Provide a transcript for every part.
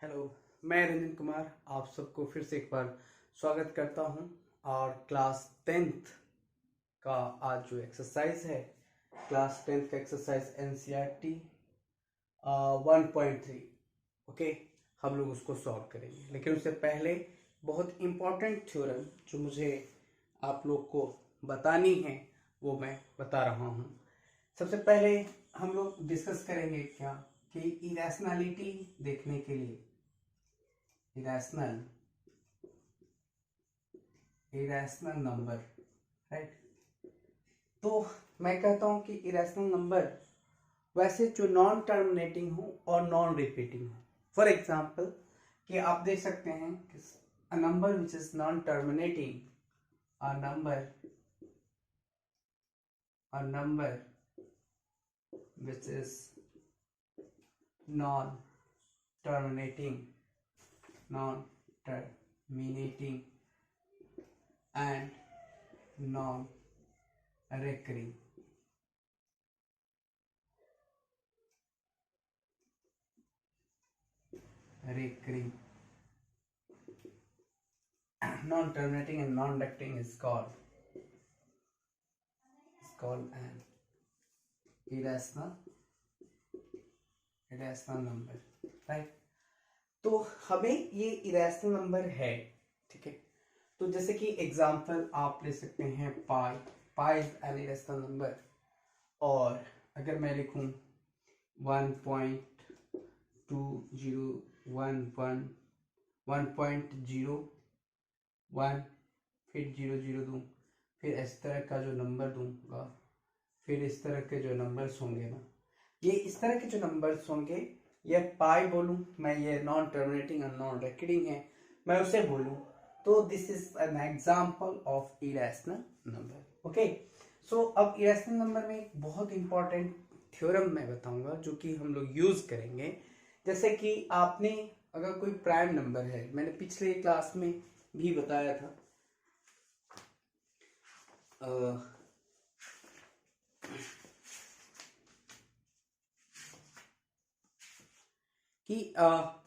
Hello, मैं रंजन कुमार आप सबको फिर से एक बार स्वागत करता हूं। और क्लास 10th का आज जो एक्सरसाइज है, क्लास 10th का एक्सरसाइज एनसीईआरटी 1.3। ओके, हम लोग उसको सॉल्व करेंगे, लेकिन उससे पहले बहुत इम्पोर्टेंट थ्योरम जो मुझे आप लोग को बतानी है वो मैं बता रहा हूँ। सबसे पहले हम लोग डिस्कस करेंगे क्या कि इरेशनैलिटी देखने के लिए इरेशनल नंबर, राइट। तो मैं कहता हूं कि इरेशनल नंबर वैसे जो नॉन टर्मिनेटिंग हो और नॉन रिपीटिंग हो। फॉर एग्जांपल कि आप देख सकते हैं कि a number which is non terminating, a number which is non terminating and non recurring. Non terminating and non recurring is called an irrational number, right। तो हमें ये इरेशनल नंबर है, ठीक है। तो जैसे कि एग्जांपल आप ले सकते हैं pi is an irrational number. और अगर मैं लिखूं 1.2011 फिर 00 दूं, फिर इस तरह का जो नंबर दूंगा, फिर इस तरह के जो नंबर्स होंगे ना, ये इस तरह के जो नंबर्स होंगे, ये पाई बोलूं मैं, ये नॉन टर्मिनेटिंग और नॉन रेकरिंग है, मैं उसे बोलूं तो this is an example of irrational number. Okay, so अब इरेशनल नंबर में एक बहुत इंपॉर्टेंट थ्योरम मैं बताऊंगा जो कि हम लोग यूज करेंगे। जैसे कि आपने अगर कोई प्राइम नंबर है, मैंने पिछले क्लास में भी बताया था कि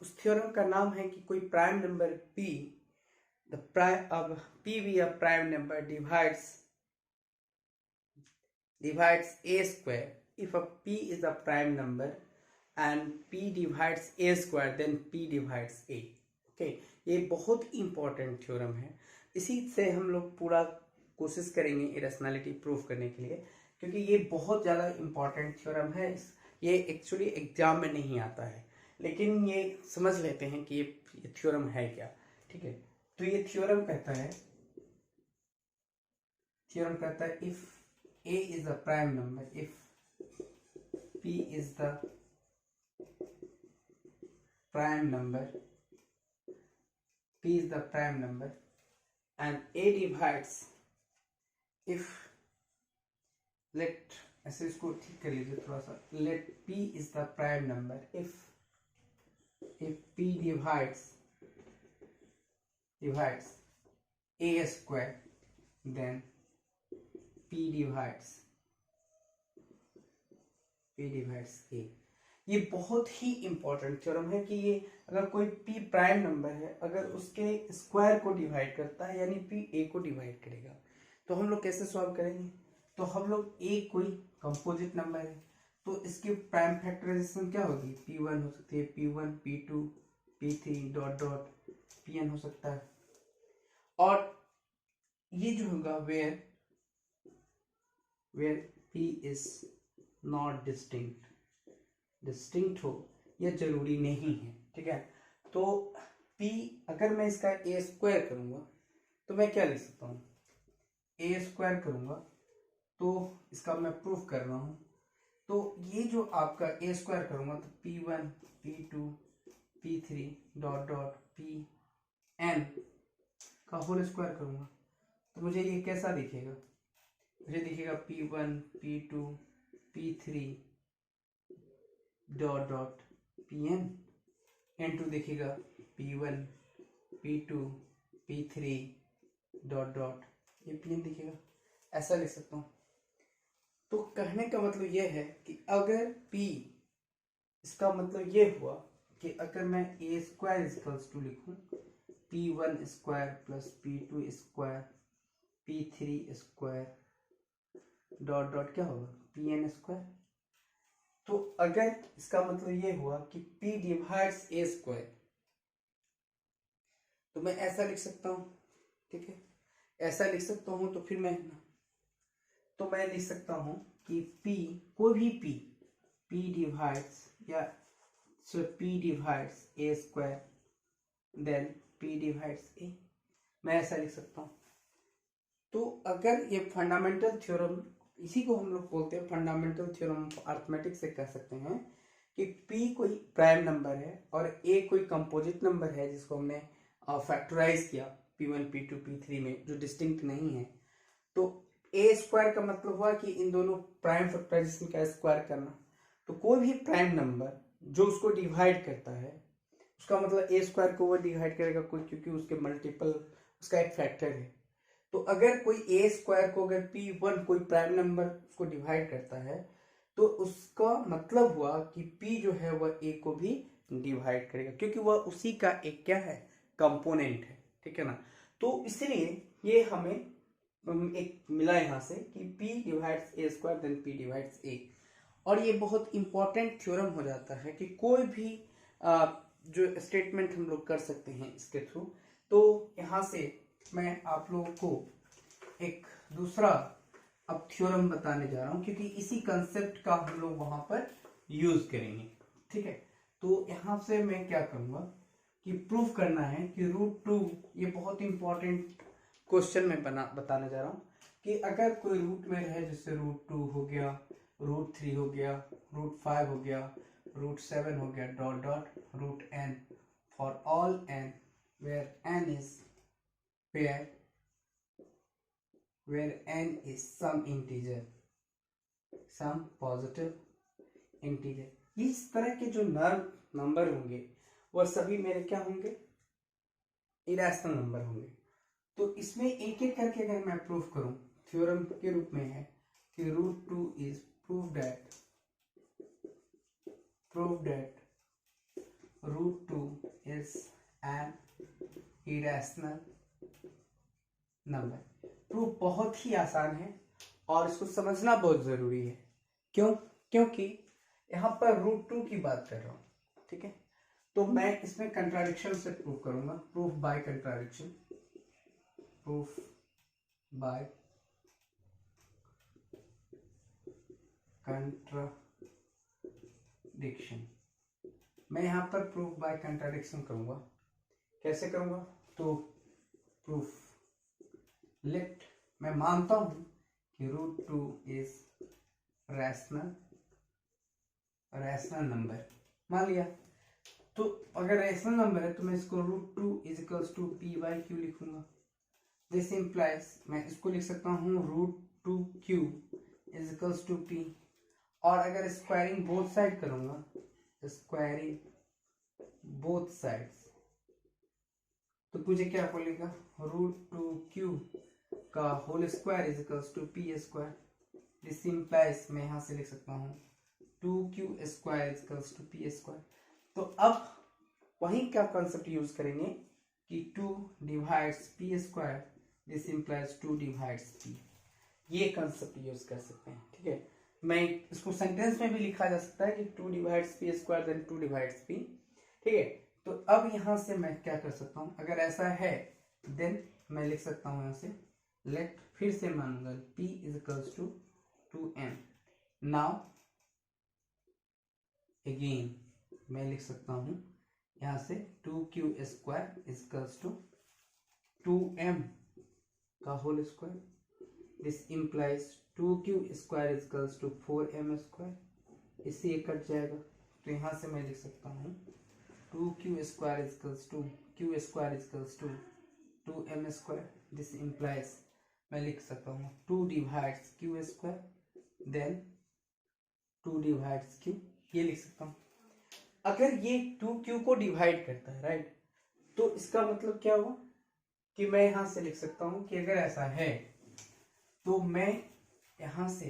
उस थ्योरम का नाम है कि कोई prime number p, the prime अब p भी a prime number divides a square if a p is a prime number and p divides a square then p divides a। Okay, ये बहुत इंपॉर्टेंट थ्योरम है। इसी से हम लोग पूरा कोशिश करेंगे इरेशनैलिटी प्रूव करने के लिए, क्योंकि ये बहुत ज़्यादा इंपॉर्टेंट थ्योरम है। ये एक्चुअली एग्जाम में नहीं आता है, लेकिन ये समझ लेते हैं कि ये थ्योरम है क्या, ठीक है। तो ये थ्योरम कहता है if a is the prime number, if p is the prime number and a divides, if let ऐसे इसको ठीक कर लीजिए थोड़ा सा, let p is the prime number if p divides a square then p divides a। ये बहुत ही important theorem है कि ये अगर कोई p प्राइम नंबर है, अगर उसके स्क्वायर को डिवाइड करता है यानी p a को डिवाइड करेगा, तो हम लोग कैसे सॉल्व करेंगे। तो हम लोग a कोई कंपोजिट नंबर है तो इसकी प्राइम फैक्टराइजेशन क्या होगी, p1 हो सकती है, p1 p2 p3 dot dot pn हो सकता है। और ये जो होगा where p is not distinct हो, यह जरूरी नहीं है, ठीक है। तो p अगर मैं इसका a स्क्वायर करूंगा तो मैं क्या लिख सकता हूँ, a स्क्वायर करूंगा तो इसका मैं प्रूफ कर रहा हूँ। तो ये जो आपका a स्क्वायर करूंगा तो p1 p2 p3 dot dot pn का होल स्क्वायर करूंगा तो मुझे ये कैसा दिखेगा, मुझे दिखेगा p1 p2 p3 dot dot pn, n2 दिखेगा p1 p2 p3 dot dot ये pn दिखेगा। ऐसा लिख सकता हूँ। तो कहने का मतलब यह है कि अगर p, इसका मतलब ये हुआ कि अगर मैं ए स्क्वायर इजकल्स टू लिखूं P1 square plus P2 square P3 square dot dot क्या होगा Pn स्क्वायर। तो अगर इसका मतलब ये हुआ कि P डिवाइड्स ए स्क्वायर, तो मैं ऐसा लिख सकता हूं, ठीक है, ऐसा लिख सकता हूं। तो फिर मैं लिख सकता हूं कि P, कोई भी P डिवाइड्स या P डिवाइड्स ए स्क्वायर देन P डिवाइड्स ए, मैं ऐसा लिख सकता हूं। तो अगर ये फंडामेंटल थ्योरम, इसी को हम लोग बोलते हैं फंडामेंटल थ्योरम ऑफ अरिथमेटिक से कह सकते हैं कि P कोई प्राइम नंबर है और A कोई कंपोजिट नंबर है जिसको हमने फैक्टराइज किया P1 P2 P3 में, जो डिस्टिंक्ट नहीं है। तो ए स्क्वायर का मतलब हुआ कि इन दोनों प्राइम फैक्टराइजेशन का स्क्वायर करना। तो कोई भी प्राइम नंबर जो उसको डिवाइड करता है, उसका मतलब ए स्क्वायर को वो डिवाइड करेगा कोई, क्योंकि उसके मल्टीपल उसका एक फैक्टर है। तो अगर कोई ए स्क्वायर को अगर P1 कोई प्राइम नंबर उसको डिवाइड करता है, तो उसका मतलब हुआ कि P जो है वह ए को भी डिवाइड करेगा, क्योंकि वह उसी का एक क्या है, कंपोनेंट है, ठीक है ना। तो इसलिए ये हमें एक मिला यहाँ से कि P डिवाइड्स ए स्क्वायर देन P डिवाइड्स ए। और ये बहुत इंपॉर्टेंट थ्योरम हो जाता है कि कोई भी जो स्टेटमेंट हम लोग कर सकते हैं इसके थ्रू। तो यहाँ से मैं आप लोगों को एक दूसरा अब थ्योरम बताने जा रहा हूँ, क्योंकि इसी कंसेप्ट का हम लोग वहां पर यूज करेंगे, ठीक है। तो यहाँ से मैं क्या करूँगा कि प्रूव करना है कि √2, ये बहुत इंपॉर्टेंट क्वेश्चन में बताने जा रहा हूँ कि अगर कोई रूट में रहे, जैसे √2 हो गया, √3 हो गया, √5 हो गया, √7 हो गया, dot dot √n for all n where n is some integer, some positive integer। इस तरह के जो नंबर होंगे वह सभी मेरे क्या होंगे, इरेशनल नंबर होंगे। तो इसमें एक एक करके अगर मैं प्रूफ करूं, थ्योरम के रूप में है कि √2 is prove that √2 is an irrational number. Proof बहुत ही आसान है और इसको समझना बहुत जरूरी है। क्यों? क्योंकि यहाँ पर √2 की बात कर रहा हूं, ठीक है। तो मैं इसमें कंट्राडिक्शन से प्रूफ करूंगा, proof by contradiction, proof by contradiction. मैं यहाँ पर प्रूफ बाय कंट्राडिक्शन करूंगा। कैसे करूंगा? तो प्रूफ लेट, मैं मानता हूं कि √2 इज रैशनल नंबर, मान लिया। तो अगर रैशनल नंबर है तो मैं इसको √2 इज इक्वल्स टू P/Q लिखूंगा। दिस इंप्लाइज, मैं इसको लिख सकता हूँ √2Q is equals to P। और अगर स्क्वायरिंग बोथ साइड करूंगा, स्क्वायरिंग बोथ साइड्स, तो मुझे क्या बोलेगा, √2Q का whole square is equals to P square. This implies, मैं यहां से लिख सकता हूँ 2Q square is equals to P square. तो अब वहीं क्या कॉन्सेप्ट यूज करेंगे कि 2 divides P square, this implies 2 divides P। ये कॉन्सेप्ट यूज कर सकते हैं, ठीक है। मैं इसको सेंटेंस में भी लिखा जा सकता है कि 2 divides P square then 2 divides P, ठीक है। तो अब यहां से मैं क्या कर सकता हूं, अगर ऐसा है देन मैं लिख सकता हूं यहां से लेट, फिर से मानूंगा P is equals to 2m। Now again मैं लिख सकता हूं यहां से 2Q square is equals to 2m का whole square. This implies 2Q square is equals to 4m square. इससे ये कट जाएगा, तो यहां से मैं लिख सकता हूं 2Q square is equals to Q square is equals to 2m square. This implies, मैं लिख सकता हूँ 2 divides Q square then 2 divides Q, ये लिख सकता हूँ। अगर ये 2Q को डिवाइड करता है, राइट, तो इसका मतलब क्या हुआ कि मैं यहां से लिख सकता हूं कि अगर ऐसा है तो मैं यहां से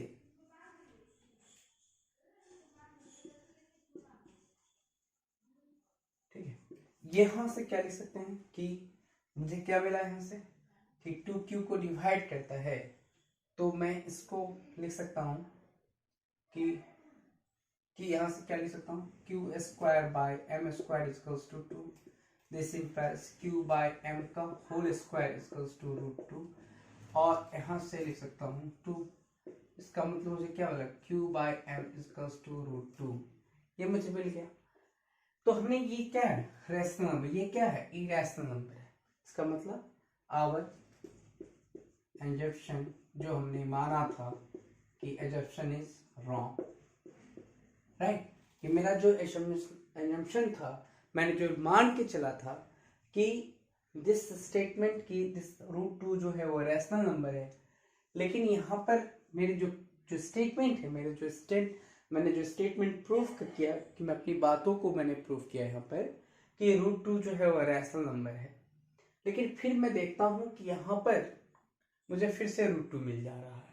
यहाँ से क्या लिख सकते हैं कि मुझे क्या मिला यहाँ से कि 2q को डिवाइड करता है, तो मैं इसको लिख सकता हूँ कि यहाँ से क्या लिख सकता हूँ q square by m square equals to 2, this implies q by m का होल स्क्वायर इक्वल्स टू √2, और यहाँ से लिख सकता हूँ 2, इसका मतलब मुझे क्या मिला q by m equals to √2, ये मुझे मिल गया। तो हमने ये क्या है रैशनल नंबर, ये क्या है इरैशनल नंबर है, इसका मतलब आवर एजम्पशन जो हमने माना था कि एजम्पशन इज रॉन्ग, राइट। कि मेरा जो एजम्पशन था, मैंने जो मान के चला था कि दिस स्टेटमेंट की दिस √2 जो है वो रैशनल नंबर है, लेकिन यहाँ पर मेरी जो स्टेटमेंट है, मैंने जो स्टेटमेंट प्रूफ किया कि मैं अपनी बातों को मैंने प्रूफ किया यहाँ पर कि √2 जो है वो रैशनल नंबर है, लेकिन फिर मैं देखता हूँ कि यहाँ पर मुझे फिर से √2 मिल जा रहा है।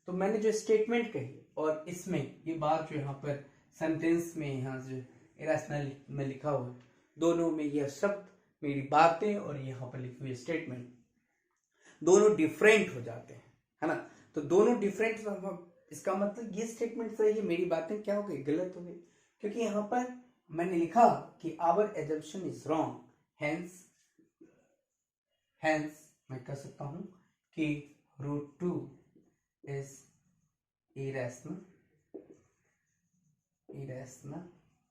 तो मैंने जो स्टेटमेंट कही और इसमें ये बात जो यहाँ पर सेंटेंस में यहाँ जो इरेशनल में लिखा हुआ है, दोनों में यह शब्द मेरी बातें और यहाँ पर लिखी हुई स्टेटमेंट दोनों डिफरेंट हो जाते हैं, है ना। तो दोनों डिफरेंट, इसका मतलब ये स्टेटमेंट सही है, मेरी बातें क्या हो गई गलत हो गई, क्योंकि यहाँ पर मैंने लिखा कि our assumption is wrong, hence मैं कह सकता हूं कि √2 इज इरेशनल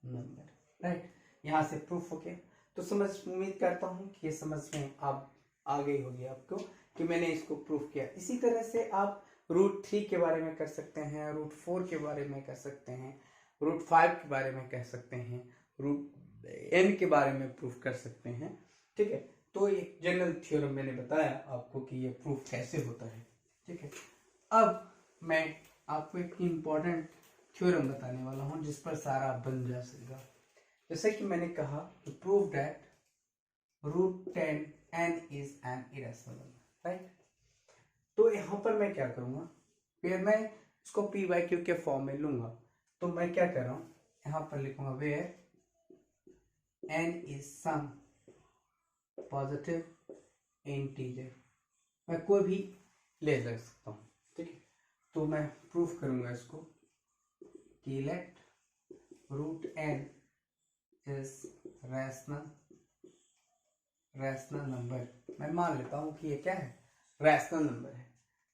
नंबर, राइट। यहां से प्रूफ हो गया। तो उम्मीद करता हूं कि ये समझ में आप आ गई होगी आपको कि मैंने इसको प्रूफ किया। इसी तरह से आप √3 के बारे में कर सकते हैं, √4 के बारे में कर सकते हैं, √5 के बारे में कह सकते हैं, √n के बारे में प्रूफ कर सकते हैं, ठीक है। तो एक जनरल थ्योरम मैंने बताया आपको कि ये प्रूफ कैसे होता है, ठीक है। अब मैं आपको एक इम्पॉर्टेंट थ्योरम बताने वाला हूं जिस पर सारा बन जा सकेगा। जैसे कि मैंने कहा कि prove that √10n is an irrational number, right. तो यहां पर मैं क्या करूंगा, फिर मैं इसको p/q के फॉर्म में लूंगा। तो मैं क्या कर रहा हूं, यहां पर लिखूंगा where n is some positive integer, मैं कोई भी ले सकता हूँ, ठीक है। तो मैं प्रूफ करूंगा इसको कि let √n is rational number. मैं मान लेता हूं कि ये क्या है रैशनल नंबर है।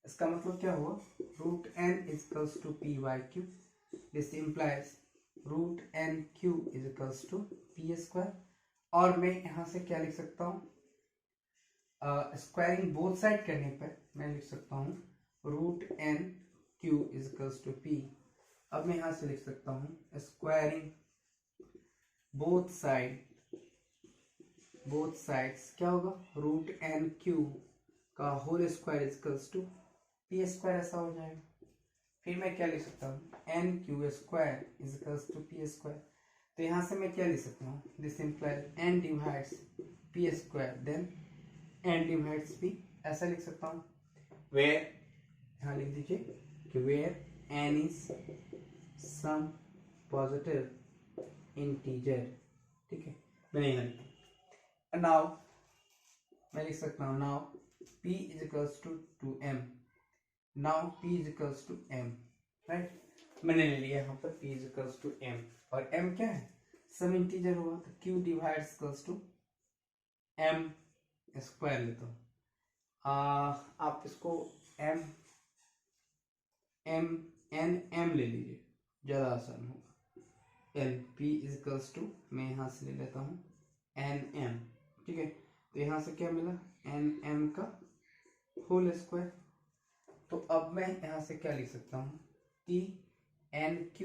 इसका मतलब क्या हुआ √n equals to p/q, this implies √nq is equals to p²। और मैं यहां से क्या लिख सकता हूं, स्क्वायरिंग बोथ साइड करने पर मैं लिख सकता हूं √nq is equals to p। अब मैं यहां से लिख सकता हूं स्क्वायरिंग बोथ साइड्स क्या होगा √nq का whole square is equals to p², ऐसा हो जाएगा। फिर मैं क्या लिख सकता हूँ nq² is equals to p²। तो यहां से मैं क्या लिख सकता हूँ, this implies n divides p², then n divides p, ऐसा लिख सकता हूँ। वेयर यहां लिख दीजिए कि where n is some positive integer, ठीक है। मैंने यहाँ लिखा। नाउ मैं लिख सकता हूँ now p is equals to 2m, now p is equals to m, right. मैंने ले लिया यहाँ पर p is equals to m, और m क्या है सम इंटीजर होगा, तो q divides equals to m square लेता हूँ। आप इसको m ले लीजिए, ज्यादा आसान होगा। n p is equals to, मैं यहाँ से ले लेता हूँ nm, ठीक है। तो यहाँ से क्या मिला nm का होल स्क्वायर। तो अब मैं यहाँ से क्या लिख सकता हूँ कि nq²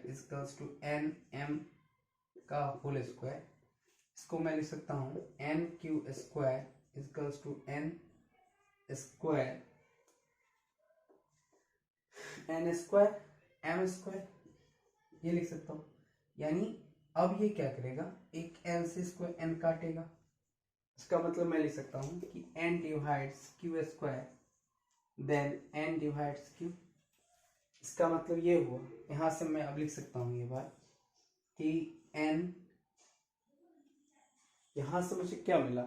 is equals to nm का होल स्क्वायर। इसको मैं लिख सकता हूँ nq² is equals to n² m², ये लिख सकता हूँ। यानी अब ये क्या करेगा, एक n से इसको n काटेगा। इसका मतलब मैं लिख सकता हूँ कि n divides q², then n divides q। इसका मतलब ये हुआ, यहां से मैं अब लिख सकता हूँ ये बात कि n यहाँ से मुझे क्या मिला,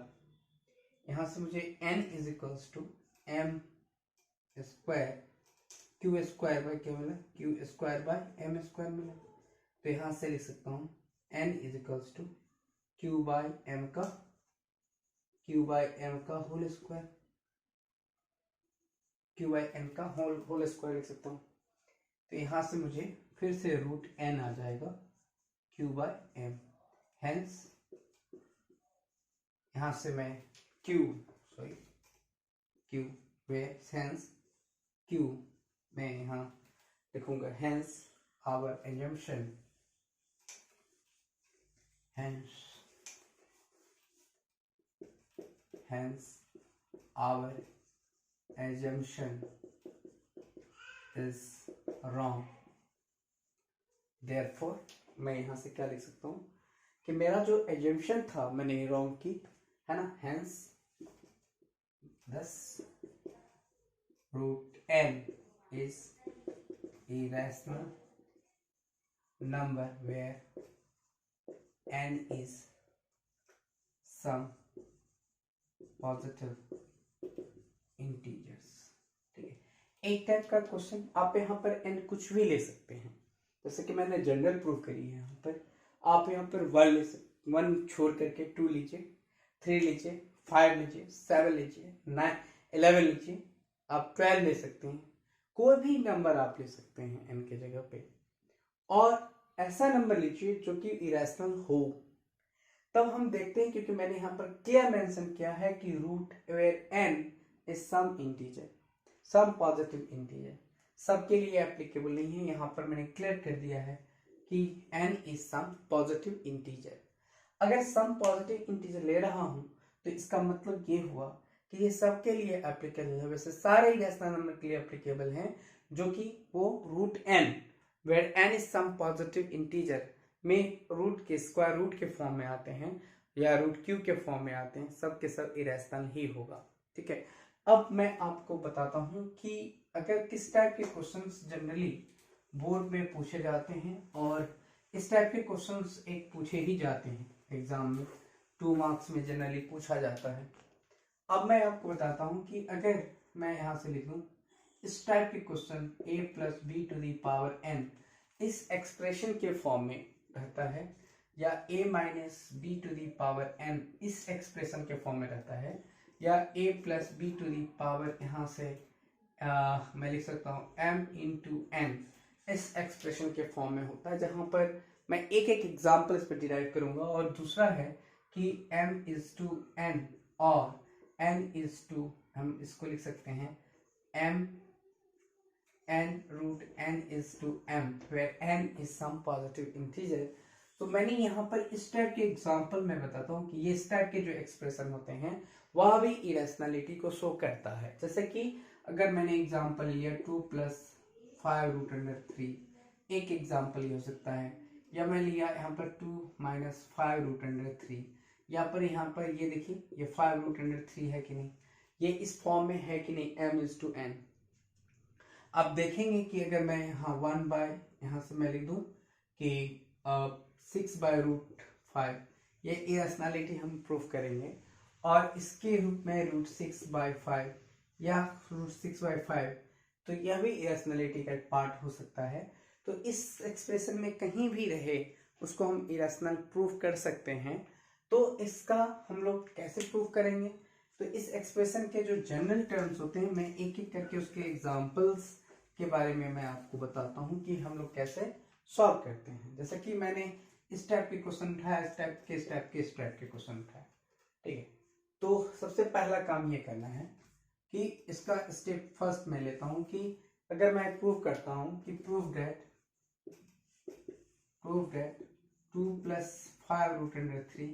यहाँ से मुझे n is equals to m square q square by क्या मिला, q square by m square मिला। तो यहाँ से लिख सकता हूँ n is equals to q by m का whole square, q by m का होल स्क्वायर लिख सकता हूँ। तो यहाँ से मुझे फिर से रूट n आ जाएगा क्यू बाय m, हेंस यहाँ से मैं q हेंस q मैं यहाँ लिखूंगा, hence our assumption, hence our assumption is wrong, therefore मैं यहाँ से क्या लिख सकता हूँ कि मेरा जो एजम्पशन था मैंने रॉन्ग की है ना, hence thus root n is irrational number where n is some positive integers. ठीक है, एक टाइप का क्वेश्चन आप यहाँ पर n कुछ भी ले सकते हैं, जैसे कि मैंने जनरल प्रूव करी है। यहाँ पर आप यहाँ पर 1 ले सकते, 1 छोड़ करके 2 लीजिए, 3 लीजिए, 5 लीजिए, 7 लीजिए, 9 11 लीजिए, आप 12 ले सकते हैं, कोई भी नंबर आप ले सकते हैं n के जगह पे, और ऐसा नंबर लीजिए जो कि इरेशनल हो। तब हम देखते हैं, क्योंकि मैंने यहाँ पर क्लियर मेंशन किया है कि root where n is some integer, some positive integer, सबके लिए एप्लीकेबल नहीं है। यहाँ पर मैंने क्लियर कर दिया है कि n is some positive integer. अगर सम पॉजिटिव इंटीजर ले रहा हूँ तो इसका मतलब ये हुआ कि ये सबके लिए एप्लीकेबल है। वैसे सारे इरेशनल नंबर के लिए एप्लीकेबल हैं, जो कि वो root n where n is some positive integer में रूट के स्क्वायर रूट के फॉर्म में आते हैं या रूट क्यू के फॉर्म में आते हैं, सब के सब इरेशनल ही होगा। ठीक है, अब मैं आपको बताता हूं कि अगर किस टाइप के क्वेश्चंस जनरली बोर्ड में पूछे जाते हैं, और इस टाइप के क्वेश्चंस एक पूछे ही जाते हैं एग्जाम में, 2 मार्क्स में जनरली पूछा जाता है। अब मैं आपको बताता हूं कि अगर मैं यहाँ से लिख दूं इस टाइप के question a plus b to the power n इस एक्सप्रेशन के फॉर्म में रहता है, या a minus b to the power n इस एक्सप्रेशन के फॉर्म में रहता है, या a plus b to the power यहाँ से मैं लिख सकता हूँ m इंटू n इस एक्सप्रेशन के फॉर्म में होता है, जहाँ पर मैं एक एक एग्जाम्पल इस पर डिराइव करूंगा। और दूसरा है कि m इज टू n और n इज टू, हम इसको लिख सकते हैं m n root n is to m where n is some positive integer। तो मैंने यहाँ पर इस टाइप के एग्जाम्पल में बताता हूँ कि ये इस टाइप के जो एक्सप्रेशन होते हैं वह भी इरेशनलिटी को शो करता है। जैसे कि अगर मैंने एग्जाम्पल लिया 2 प्लस 5 रूट अंडर 3, एक एग्जाम्पल ये हो सकता है, या मैं लिया यहाँ पर 2 माइनस 5 रूट अंडर 3, यहाँ पर ये देखिए ये 5 रूट अंडर 3 है कि नहीं, ये इस फॉर्म में है कि नहीं, m इज टू n। आप देखेंगे कि अगर मैं यहाँ 1 बाय यहाँ से मैं लिख दूं कि 6 बाय रूट 5, ये इरेशनलिटी हम प्रूफ करेंगे, और इसके रूप में रूट 6 बाय 5 या रूट 6 बाय 5, तो यह भी इरेशनलिटी का एक पार्ट हो सकता है। तो इस एक्सप्रेशन में कहीं भी रहे उसको हम इरेशनल प्रूफ कर सकते हैं। तो इसका हम लोग कैसे प्रूफ करेंगे, तो इस एक्सप्रेशन के जो जनरल टर्म्स होते हैं मैं एक एक करके उसके एग्जांपल्स के बारे में मैं आपको बताता हूं कि हम लोग कैसे सॉल्व करते हैं। जैसे कि मैंने इस टाइप के क्वेश्चन उठाया, इस टाइप के क्वेश्चन उठाया। ठीक है, तो सबसे पहला काम ये करना है कि इसका स्टेप फर्स्ट मैं लेता हूं कि अगर मैं प्रूव करता हूं कि prove that 2 plus 5 root under 3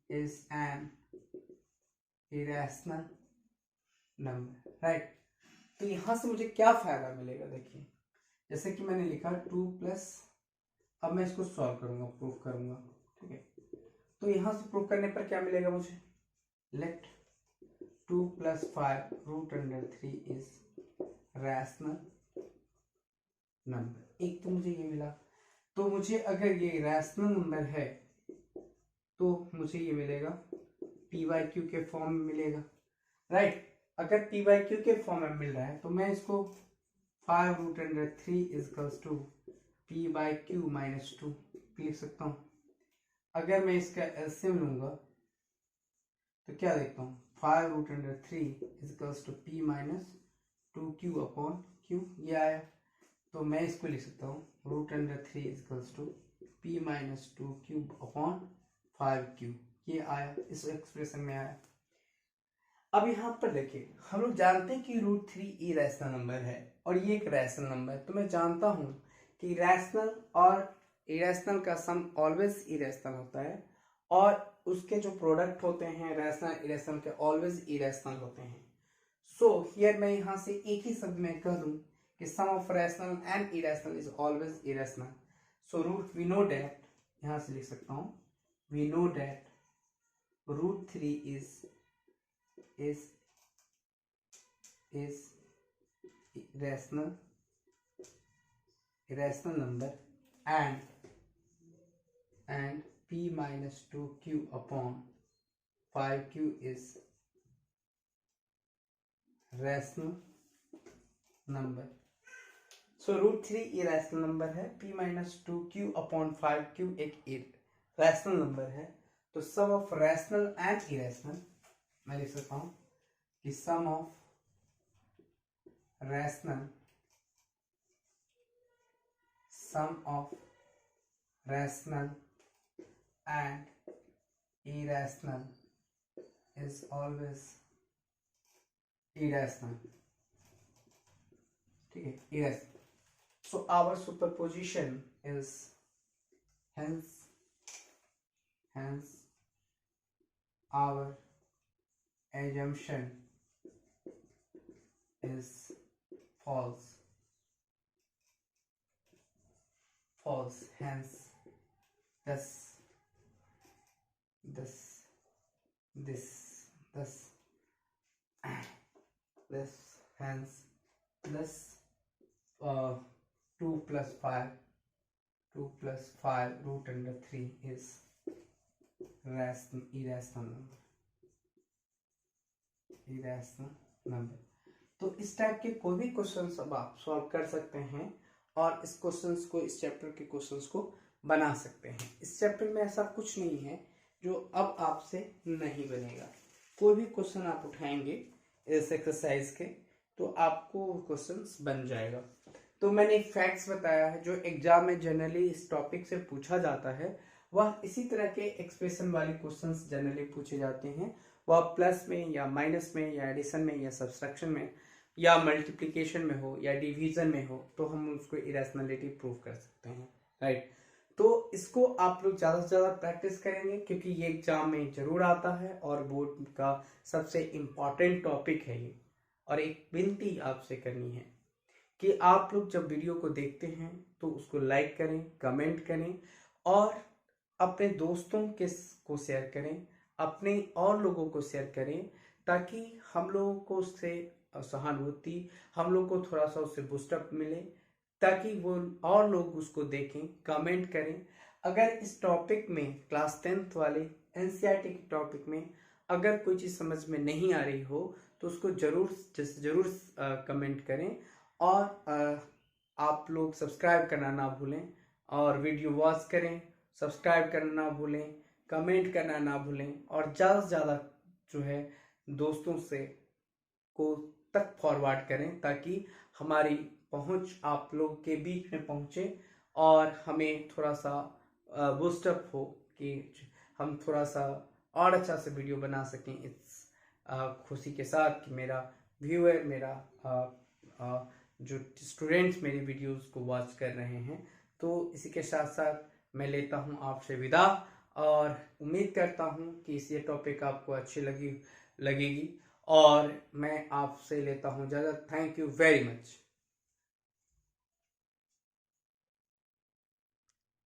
is an irrational number, right. तो यहां से मुझे क्या फायदा मिलेगा, देखिए जैसे कि मैंने लिखा 2 प्लस, अब मैं इसको सॉल्व करूंगा, प्रूफ करूंगा। ठीक है, तो यहां से प्रूफ करने पर क्या मिलेगा मुझे, let 2 plus 5 root under 3 is rational number. एक तो मुझे ये मिला, तो मुझे अगर ये रैशनल नंबर है तो मुझे ये मिलेगा पी बाई क्यू के फॉर्म में मिलेगा, राइट। अगर पी बाई क्यू के फॉर्म में मिल रहा है तो मैं इसको 5√3 equals to p by q minus 2 लिख सकता हूँ। अगर मैं इसका एलसीएम लूंगा तो क्या देखता हूँ, 5√3 equals to p minus 2q upon q, ये आया। तो मैं इसको लिख सकता हूँ √3 equals to p minus 2q upon 5q, ये आया, इस एक्सप्रेशन में आया। अब यहाँ पर देखिए, हम लोग जानते हैं कि √3 इरेशनल नंबर है और ये एक रैशनल नंबर है। तो मैं जानता हूँ कि रैशनल और इरेशनल का सम ऑलवेज इरेशनल होता है और उसके जो प्रोडक्ट होते हैं रैशनल इरेशनल के ऑलवेज इरेशनल होते हैं। सो हियर मैं यहाँ से एक ही शब्द में कह दूँ कि sum of rational and irrational is always irrational. So we know that, यहाँ से लिख सकता हूँ, we know that √3 is irrational number and p minus 2q upon 5q is rational number. So √3 irrational number है, p minus 2q upon 5q एक rational number है। तो sum of rational and irrational मैं लिख सकता हूँ कि sum of rational and irrational is always irrational, ठीक है, irrational. So our superposition is hence our assumption is false, hence this hence this 2 plus 5 √3 is irrational number। तो इस type के कोई भी क्वेश्चंस अब आप सॉल्व कर सकते हैं और इस क्वेश्चंस को, इस चैप्टर के क्वेश्चंस को बना सकते हैं। इस चैप्टर में ऐसा कुछ नहीं है जो अब आपसे नहीं बनेगा। कोई भी क्वेश्चन आप उठाएंगे इस एक्सरसाइज के तो आपको क्वेश्चंस बन जाएगा। तो मैंने फैक्ट्स बताया है जो एग्जाम में जनरली इस टॉपिक से पूछा जाता है, वह इसी तरह के एक्सप्रेशन वाले क्वेश्चंस जनरली पूछे जाते हैं। वह प्लस में या माइनस में या एडिशन में या सब्सट्रैक्शन में या मल्टीप्लिकेशन में हो या डिवीजन में हो तो हम उसको इरेशनलिटी प्रूव कर सकते हैं, राइट। तो इसको आप लोग ज़्यादा से ज़्यादा प्रैक्टिस करेंगे क्योंकि ये एग्जाम में जरूर आता है और बोर्ड का सबसे इम्पॉर्टेंट टॉपिक है ये। और एक विनती आपसे करनी है कि आप लोग जब वीडियो को देखते हैं तो उसको लाइक करें, कमेंट करें और अपने दोस्तों को शेयर करें, अपने और लोगों को शेयर करें ताकि हम लोगों को उससे सहानुभूति, हम लोग को थोड़ा सा उससे बूस्टअप मिले ताकि वो और लोग उसको देखें, कमेंट करें। अगर इस टॉपिक में क्लास 10th वाले एनसीईआरटी के टॉपिक में अगर कोई चीज़ समझ में नहीं आ रही हो तो उसको जरूर कमेंट करें और आप लोग सब्सक्राइब करना ना भूलें और वीडियो वॉच करें, सब्सक्राइब करना ना भूलें, कमेंट करना ना भूलें और ज़्यादा से ज़्यादा जो है दोस्तों से को तक फॉरवर्ड करें ताकि हमारी पहुंच आप लोग के बीच में पहुंचे और हमें थोड़ा सा बूस्टअप हो कि हम थोड़ा सा और अच्छा से वीडियो बना सकें। इस खुशी के साथ कि मेरा व्यूअर, मेरा जो स्टूडेंट्स मेरी वीडियोस को वॉच कर रहे हैं। तो इसी के साथ साथ मैं लेता हूं आपसे विदा और उम्मीद करता हूं कि ये टॉपिक आपको अच्छी लगेगी और मैं आपसे लेता हूं इजाज़त। Thank you very much.